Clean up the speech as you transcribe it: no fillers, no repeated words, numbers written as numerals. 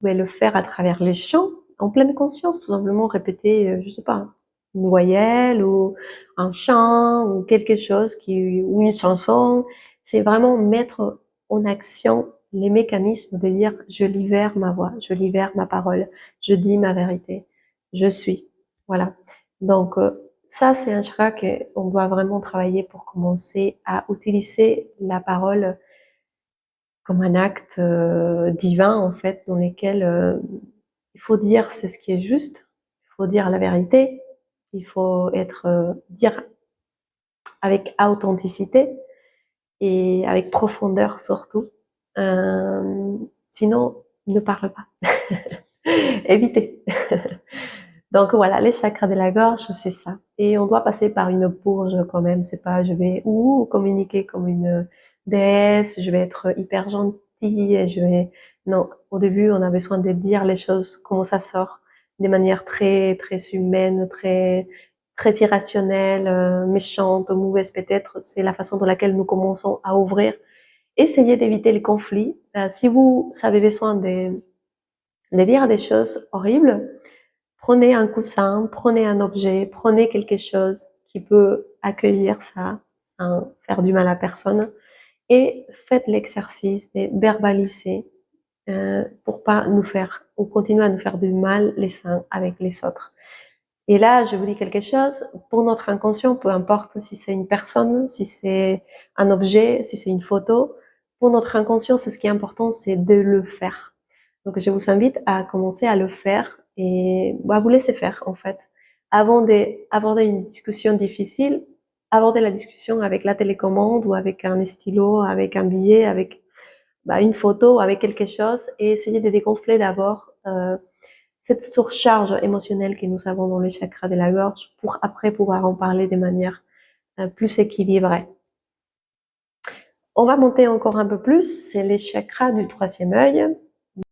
pouvez le faire à travers les chants, en pleine conscience, tout simplement répéter, je sais pas, une voyelle ou un chant ou quelque chose ou une chanson. C'est vraiment mettre en action les mécanismes de dire je libère ma voix, je libère ma parole, je dis ma vérité, je suis. Voilà. Donc ça, c'est un chakra qu'on doit vraiment travailler pour commencer à utiliser la parole comme un acte divin en fait, dans lequel il faut dire c'est ce qui est juste, il faut dire la vérité, il faut dire avec authenticité et avec profondeur surtout. Sinon, ne parle pas. Évitez. Donc voilà, les chakras de la gorge, c'est ça. Et on doit passer par une purge quand même. C'est pas je vais communiquer comme une déesse, je vais être hyper gentille, Non, au début, on a besoin de dire les choses comment ça sort, de manière très très humaine, très irrationnelle, méchante, mauvaise peut-être. C'est la façon dans laquelle nous commençons à ouvrir. Essayez d'éviter les conflits. Si vous avez besoin de dire des choses horribles, prenez un coussin, prenez un objet, prenez quelque chose qui peut accueillir ça sans faire du mal à personne et faites l'exercice de verbaliser pour pas nous faire ou continuer à nous faire du mal les uns avec les autres. Et là, je vous dis quelque chose, pour notre inconscient, peu importe si c'est une personne, si c'est un objet, si c'est une photo, pour notre inconscient, c'est ce qui est important, c'est de le faire. Donc, je vous invite à commencer à le faire et à vous laisser faire, en fait. Avant d'aborder une discussion difficile, aborder la discussion avec la télécommande ou avec un stylo, avec un billet, avec une photo, avec quelque chose et essayer de dégonfler d'abord cette surcharge émotionnelle que nous avons dans les chakras de la gorge pour après pouvoir en parler de manière plus équilibrée. On va monter encore un peu plus, c'est les chakras du troisième œil.